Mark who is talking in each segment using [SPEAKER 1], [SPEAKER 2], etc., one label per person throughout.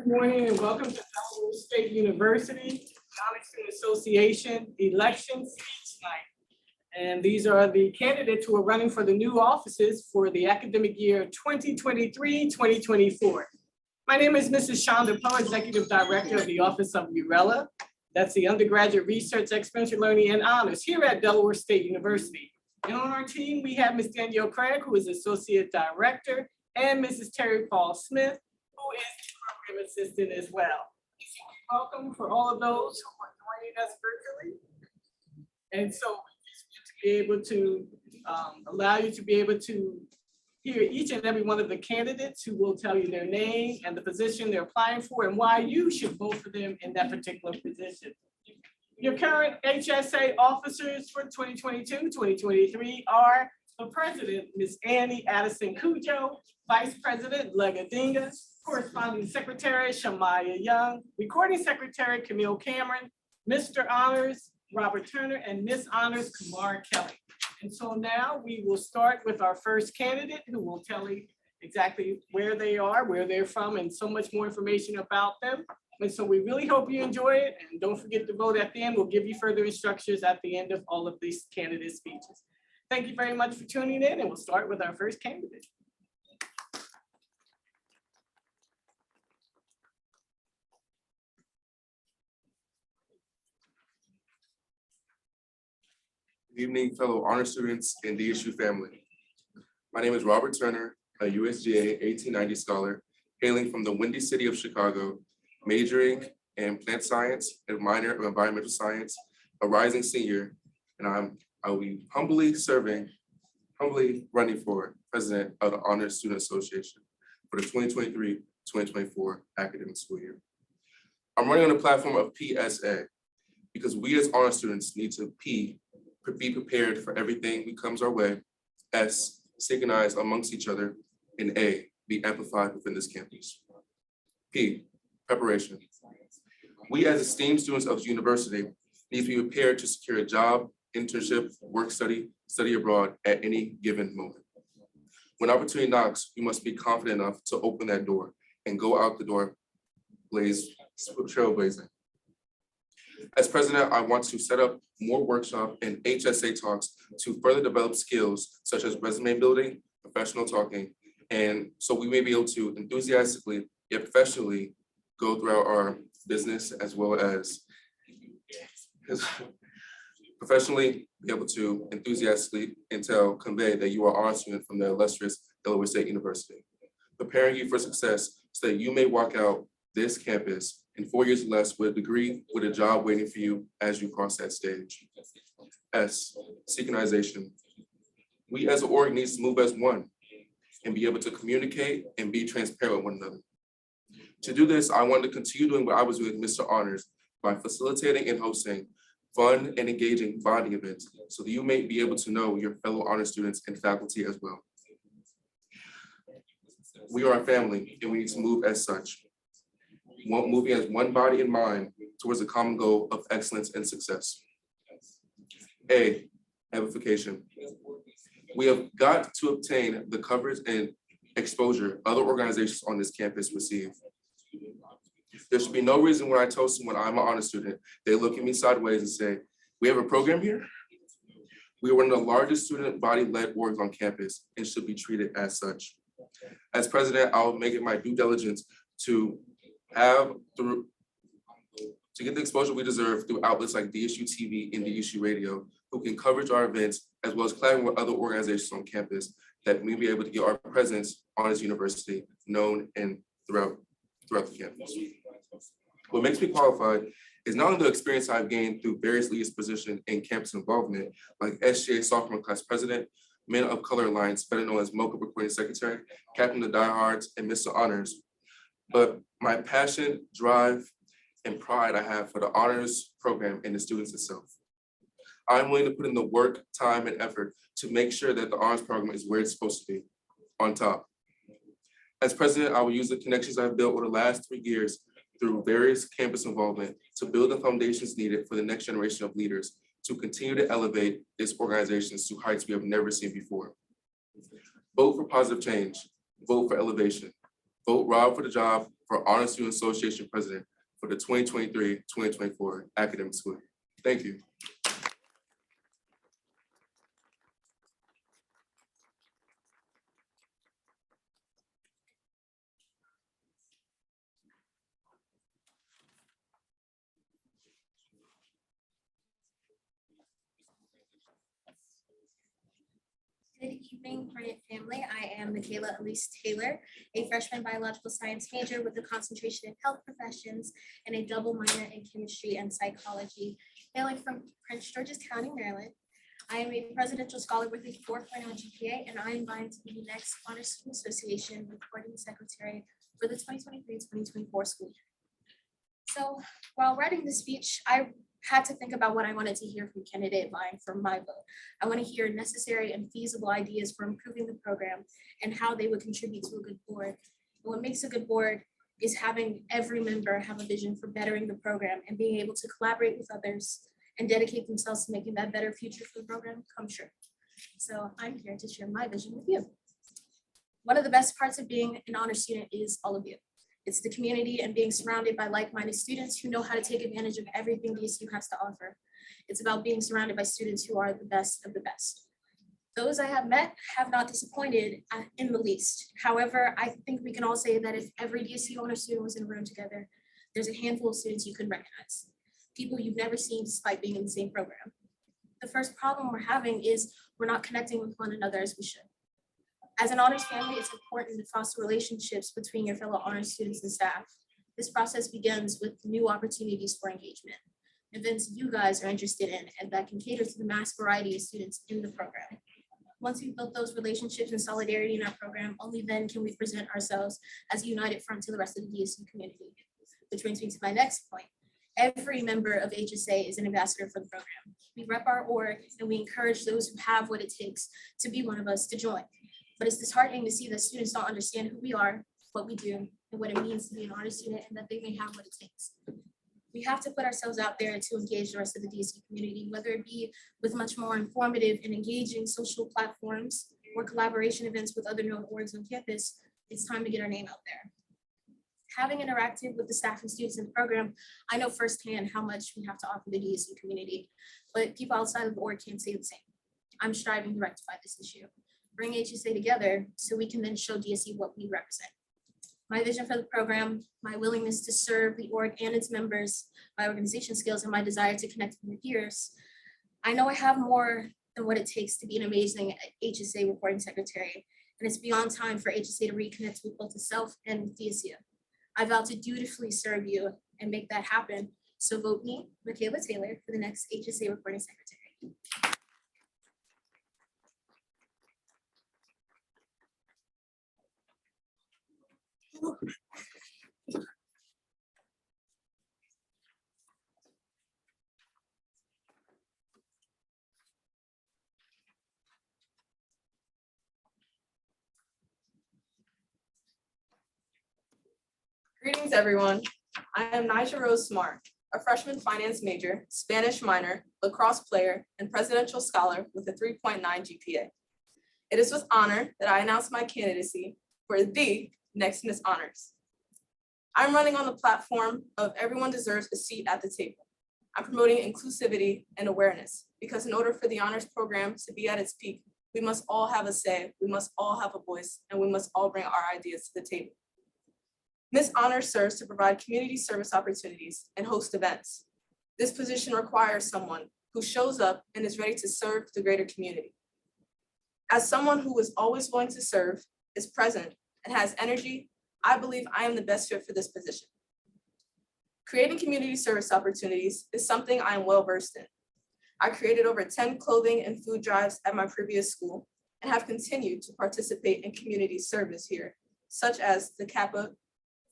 [SPEAKER 1] Good morning and welcome to Delaware State University Honor Student Association election speech night. And these are the candidates who are running for the new offices for the academic year 2023-2024. My name is Mrs. Shonda Poe, Executive Director of the Office of URELA. That's the Undergraduate Research, Experiential Learning and Honors here at Delaware State University. And on our team, we have Ms. Danielle Craig, who is Associate Director, and Mrs. Terry Paul Smith, who is the Program Assistant as well. So welcome for all of those who are joining us virtually. And so we just want to be able to allow you to be able to hear each and every one of the candidates who will tell you their name and the position they're applying for and why you should vote for them in that particular position. Your current HSA officers for 2022-2023 are the President, Ms. Annie Addison Cujo, Vice President Lega Dinga, Corresponding Secretary Shamaya Young, Recording Secretary Camille Cameron, Mr. Honors Robert Turner, and Miss Honors Kamara Kelly. And so now we will start with our first candidate who will tell you exactly where they are, where they're from, and so much more information about them. And so we really hope you enjoy it. And don't forget to vote at the end. We'll give you further instructions at the end of all of these candidate speeches. Thank you very much for tuning in, and we'll start with our first candidate.
[SPEAKER 2] Good evening, fellow honor students and DSU family. My name is Robert Turner, a USGA 1890 scholar, hailing from the windy city of Chicago, majoring in plant science and minor of environmental science, a rising senior, and I will be humbly running for president of the Honor Student Association for the 2023-2024 academic school year. I'm running on the platform of PSA because we as honor students need to be prepared for everything that comes our way, S, synchronize amongst each other, and A, be amplified within this campus. P, preparation. We as esteemed students of the university need to be prepared to secure a job, internship, work study, study abroad at any given moment. When opportunity knocks, we must be confident enough to open that door and go out the door trailblazing. As president, I want to set up more workshop and HSA talks to further develop skills such as resume building, professional talking, and so we may be able to enthusiastically yet professionally go throughout our business as well as professionally be able to enthusiastically convey that you are our student from the illustrious Delaware State University, preparing you for success so that you may walk out this campus in 4 years or less with a degree, with a job waiting for you as you cross that stage. S, synchronization. We as an org needs to move as one and be able to communicate and be transparent with one another. To do this, I wanted to continue doing what I was doing with Mr. Honors by facilitating and hosting fun and engaging bonding events so that you may be able to know your fellow honor students and faculty as well. We are a family and we need to move as such. Moving as one body and mind towards a common goal of excellence and success. A, amplification. We have got to obtain the coverage and exposure other organizations on this campus receive. There should be no reason when I tell someone I'm an honor student, they look at me sideways and say, we have a program here? We are one of the largest student body-led orgs on campus and should be treated as such. As president, I will make it my due diligence to get the exposure we deserve through outlets like DSU TV and DSU Radio, who can coverage our events, as well as collaborating with other organizations on campus that we be able to get our presence on this university known and throughout the campus. What makes me qualified is not only the experience I've gained through various leadership positions in campus involvement, like SGA Sophomore Class President, Men of Color Alliance, better known as MOCA Recording Secretary, Captain of the Diehards, and Mr. Honors, but my passion, drive, and pride I have for the honors program and the students itself. I'm willing to put in the work, time, and effort to make sure that the honors program is where it's supposed to be, on top. As president, I will use the connections I've built over the last 3 years through various campus involvement to build the foundations needed for the next generation of leaders to continue to elevate this organization to heights we have never seen before. Vote for positive change, vote for elevation. Vote Rob for the job, for Honor Student Association President for the 2023-2024 academic school year. Thank you.
[SPEAKER 3] Good evening, Brilliant family. I am Michaela Elise Taylor, a freshman biological science major with a concentration in health professions and a double minor in chemistry and psychology, hailing from Prince George's County, Maryland. I am a presidential scholar with a 4.0 GPA, and I am vying to be the next Honor Student Association recording secretary for the 2023-2024 school year. So while writing this speech, I had to think about what I wanted to hear from candidate vying for my vote. I want to hear necessary and feasible ideas for improving the program and how they would contribute to a good board. And what makes a good board is having every member have a vision for bettering the program and being able to collaborate with others and dedicate themselves to making that better future for the program come true. So I'm here to share my vision with you. One of the best parts of being an honor student is all of you. It's the community and being surrounded by like-minded students who know how to take advantage of everything DSU has to offer. It's about being surrounded by students who are the best of the best. Those I have met have not disappointed in the least. However, I think we can all say that if every DSU honor student was in a room together, there's a handful of students you could recognize. People you've never seen despite being in the same program. The first problem we're having is we're not connecting with one another as we should. As an honors family, it's important to foster relationships between your fellow honors students and staff. This process begins with new opportunities for engagement, events you guys are interested in and that can cater to the mass variety of students in the program. Once we've built those relationships and solidarity in our program, only then can we present ourselves as a united front to the rest of the DSU community. Which brings me to my next point. Every member of HSA is an ambassador for the program. We rep our org and we encourage those who have what it takes to be one of us to join. But it's disheartening to see that students don't understand who we are, what we do, and what it means to be an honor student, and that they may have what it takes. We have to put ourselves out there to engage the rest of the DSU community, whether it be with much more informative and engaging social platforms or collaboration events with other known orgs on campus. It's time to get our name out there. Having interacted with the staff and students in the program, I know firsthand how much we have to offer the DSU community, but people outside of the org can't say the same. I'm striving to rectify this issue. Bring HSA together so we can then show DSU what we represent. My vision for the program, my willingness to serve the org and its members, my organization skills, and my desire to connect with my peers. I know I have more than what it takes to be an amazing HSA reporting secretary, and it's beyond time for HSA to reconnect with both itself and with DSU. I vow to dutifully serve you and make that happen. So vote me, Michaela Taylor, for the next HSA reporting secretary.
[SPEAKER 4] Greetings, everyone. I am Nija Rose Smart, a freshman finance major, Spanish minor, lacrosse player, and presidential scholar with a 3.9 GPA. It is with honor that I announce my candidacy for the next Miss Honors. I'm running on the platform of everyone deserves a seat at the table. I'm promoting inclusivity and awareness because in order for the honors program to be at its peak, we must all have a say, we must all have a voice, and we must all bring our ideas to the table. Miss Honors serves to provide community service opportunities and host events. This position requires someone who shows up and is ready to serve the greater community. As someone who is always willing to serve, is present, and has energy, I believe I am the best fit for this position. Creating community service opportunities is something I am well versed in. I created over 10 clothing and food drives at my previous school and have continued to participate in community service here, such as the Kappa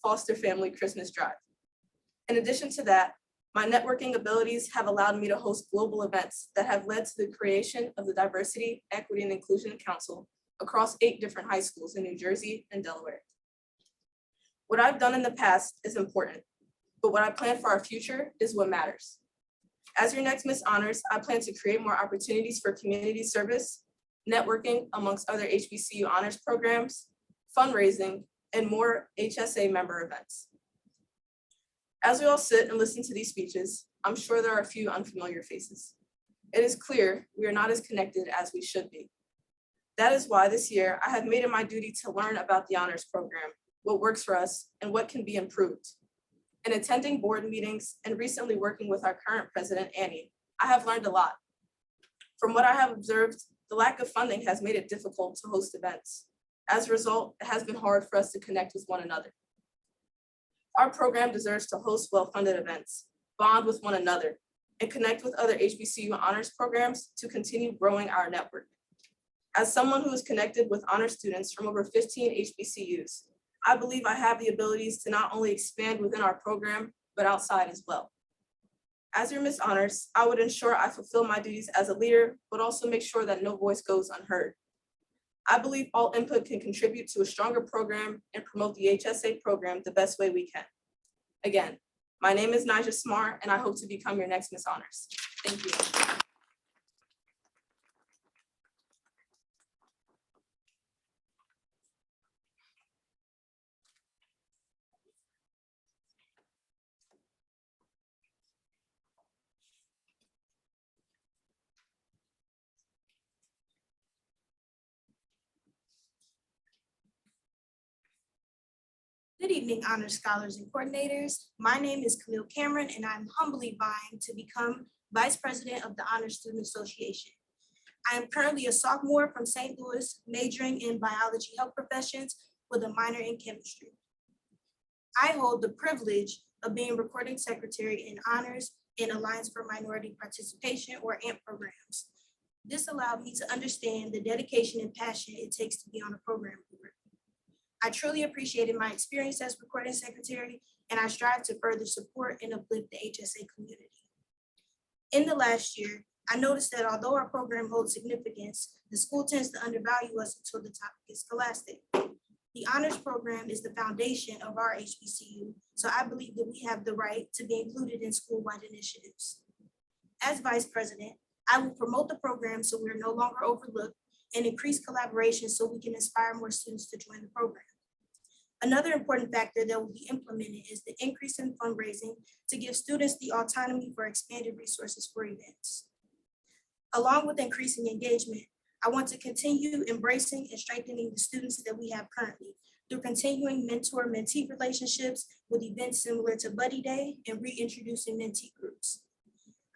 [SPEAKER 4] Foster Family Christmas Drive. In addition to that, my networking abilities have allowed me to host global events that have led to the creation of the Diversity, Equity, and Inclusion Council across 8 different high schools in New Jersey and Delaware. What I've done in the past is important, but what I plan for our future is what matters. As your next Miss Honors, I plan to create more opportunities for community service, networking amongst other HBCU honors programs, fundraising, and more HSA member events. As we all sit and listen to these speeches, I'm sure there are a few unfamiliar faces. It is clear we are not as connected as we should be. That is why this year I have made it my duty to learn about the honors program, what works for us, and what can be improved. In attending board meetings and recently working with our current president, Annie, I have learned a lot. From what I have observed, the lack of funding has made it difficult to host events. As a result, it has been hard for us to connect with one another. Our program deserves to host well-funded events, bond with one another, and connect with other HBCU honors programs to continue growing our network. As someone who is connected with honor students from over 15 HBCUs, I believe I have the abilities to not only expand within our program, but outside as well. As your Miss Honors, I would ensure I fulfill my duties as a leader, but also make sure that no voice goes unheard. I believe all input can contribute to a stronger program and promote the HSA program the best way we can. Again, my name is Nija Smart, and I hope to become your next Miss Honors. Thank you.
[SPEAKER 5] Good evening, honor scholars and coordinators. My name is Camille Cameron, and I'm humbly vying to become Vice President of the Honor Student Association. I am currently a sophomore from St. Louis, majoring in biology health professions with a minor in chemistry. I hold the privilege of being recording secretary in honors in Alliance for Minority Participation, or AMP programs. This allowed me to understand the dedication and passion it takes to be on a program board. I truly appreciated my experience as recording secretary, and I strive to further support and uplift the HSA community. In the last year, I noticed that although our program holds significance, the school tends to undervalue us until the topic is scholastic. The honors program is the foundation of our HBCU, so I believe that we have the right to be included in school-wide initiatives. As vice president, I will promote the program so we're no longer overlooked and increase collaboration so we can inspire more students to join the program. Another important factor that will be implemented is the increase in fundraising to give students the autonomy for expanded resources for events. Along with increasing engagement, I want to continue embracing and strengthening the students that we have currently through continuing mentor-mentee relationships with events similar to Buddy Day and reintroducing mentee groups.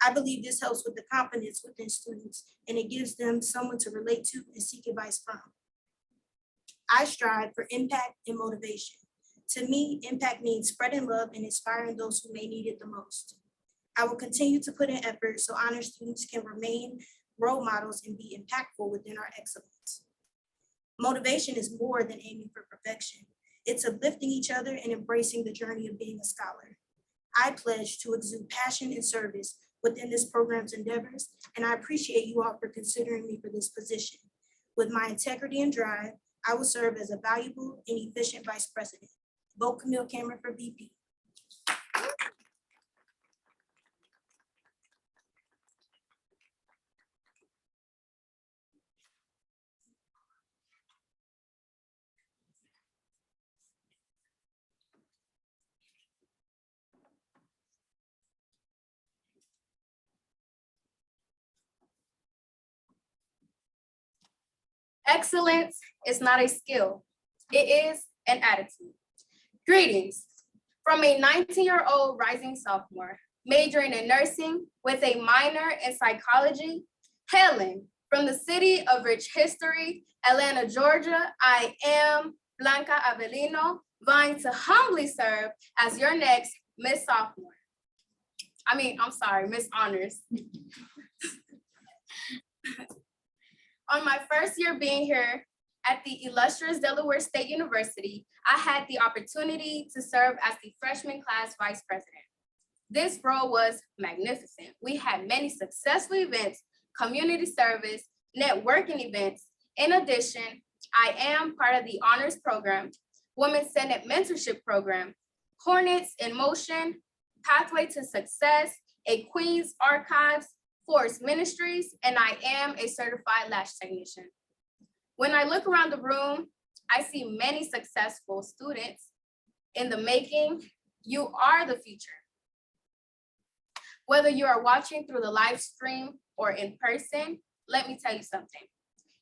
[SPEAKER 5] I believe this helps with the confidence within students, and it gives them someone to relate to and seek advice from. I strive for impact and motivation. To me, impact means spreading love and inspiring those who may need it the most. I will continue to put in effort so honor students can remain role models and be impactful within our excellence. Motivation is more than aiming for perfection. It's uplifting each other and embracing the journey of being a scholar. I pledge to exude passion and service within this program's endeavors, and I appreciate you all for considering me for this position. With my integrity and drive, I will serve as a valuable and efficient vice president. Vote Camille Cameron for VP.
[SPEAKER 6] Excellence is not a skill, it is an attitude. Greetings from a 19-year-old rising sophomore, majoring in nursing with a minor in psychology, hailing from the city of rich history, Atlanta, Georgia. I am Blanca Avellino, vying to humbly serve as your next Miss Miss Honors. On my first year being here at the illustrious Delaware State University, I had the opportunity to serve as the freshman class vice president. This role was magnificent. We had many successful events, community service, networking events. In addition, I am part of the honors program, Women's Senate Mentorship Program, Hornets in Motion, Pathway to Success, a Queen's Archives, Forest Ministries, and I am a certified lash technician. When I look around the room, I see many successful students in the making. You are the future. Whether you are watching through the live stream or in person, let me tell you something.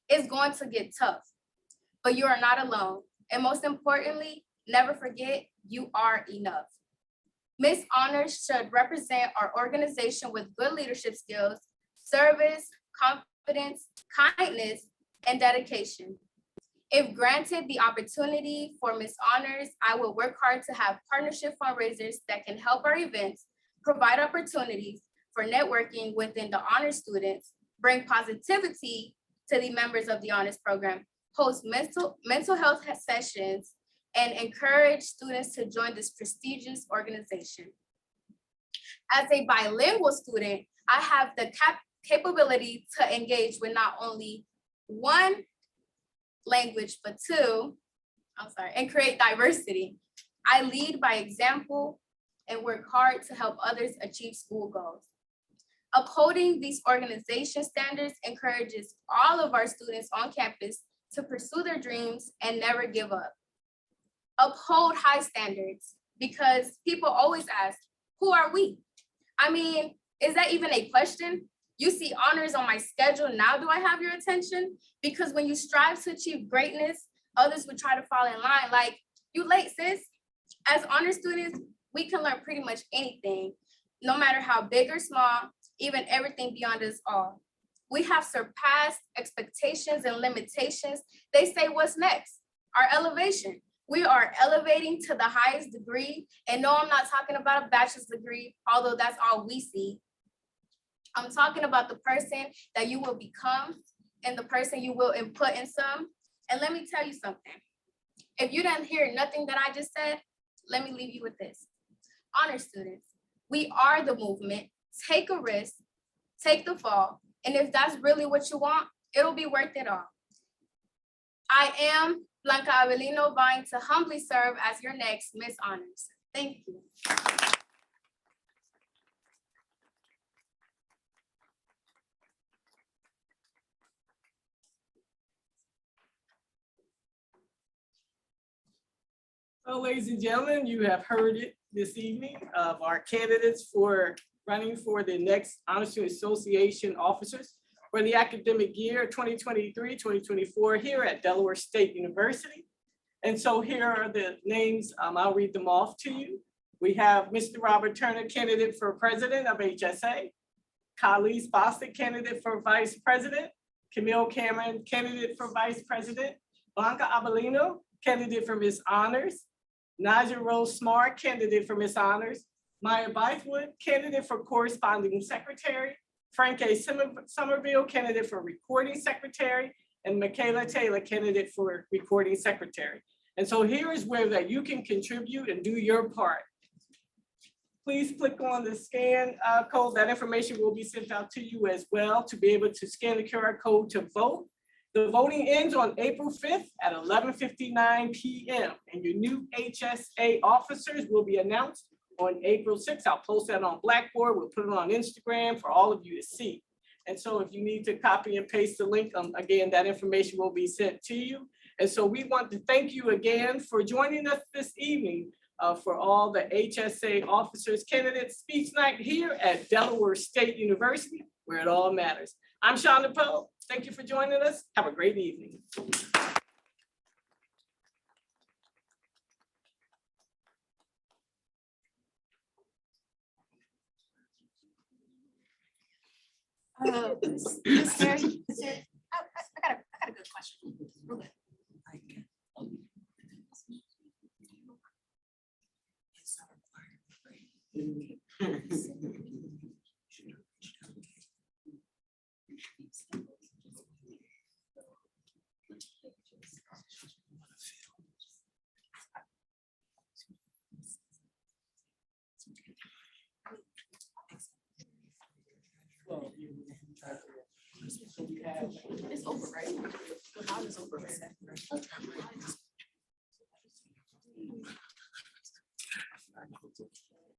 [SPEAKER 6] It's going to get tough, but you are not alone. And most importantly, never forget you are enough. Miss Honors should represent our organization with good leadership skills, service, confidence, kindness, and dedication. If granted the opportunity for Miss Honors, I will work hard to have partnership fundraisers that can help our events, provide opportunities for networking within the honors students, bring positivity to the members of the honors program, host mental health sessions, and encourage students to join this prestigious organization. As a bilingual student, I have the capability to engage with not only one language, but two, and create diversity. I lead by example and work hard to help others achieve school goals. Upholding these organization standards encourages all of our students on campus to pursue their dreams and never give up. Uphold high standards because people always ask, who are we? I mean, is that even a question? You see honors on my schedule, now do I have your attention? Because when you strive to achieve greatness, others would try to fall in line like, you late, sis. As honor students, we can learn pretty much anything, no matter how big or small, even everything beyond us all. We have surpassed expectations and limitations. They say, what's next? Our elevation. We are elevating to the highest degree. And no, I'm not talking about a bachelor's degree, although that's all we see. I'm talking about the person that you will become and the person you will input in some. And let me tell you something. If you didn't hear nothing that I just said, let me leave you with this. Honor students, we are the movement. Take a risk, take the fall. And if that's really what you want, it'll be worth it all. I am Blanca Avelino, vying to humbly serve as your next Miss Honors. Thank you.
[SPEAKER 1] Well, ladies and gentlemen, you have heard it this evening of our candidates for running for the next Honor Student Association officers for the academic year 2023-2024 here at Delaware State University. And so here are the names. I'll read them off to you. We have Mr. Robert Turner, candidate for president of HSA, Khalees Bostic, candidate for vice president, Camille Cameron, candidate for vice president, Blanca Avelino, candidate for Miss Honors, Naja Rose Smart, candidate for Miss Honors, Maya Bythewood, candidate for corresponding secretary, Frank A. Somerville, candidate for recording secretary, and Michaela Taylor, candidate for recording secretary. And so here is where that you can contribute and do your part. Please click on the scan code. That information will be sent out to you as well to be able to scan the QR code to vote. The voting ends on April 5th at 11:59 p.m. and your new HSA officers will be announced on April 6th. I'll post that on Blackboard. We'll put it on Instagram for all of you to see. And so if you need to copy and paste the link, again, that information will be sent to you. And so we want to thank you again for joining us this evening for all the HSA officers candidates speech night here at Delaware State University, where it all matters. I'm Shonda Poe. Thank you for joining us. Have a great evening.
[SPEAKER 3] I got a good question. Real good.
[SPEAKER 4] It's over, right? The bond is over, right?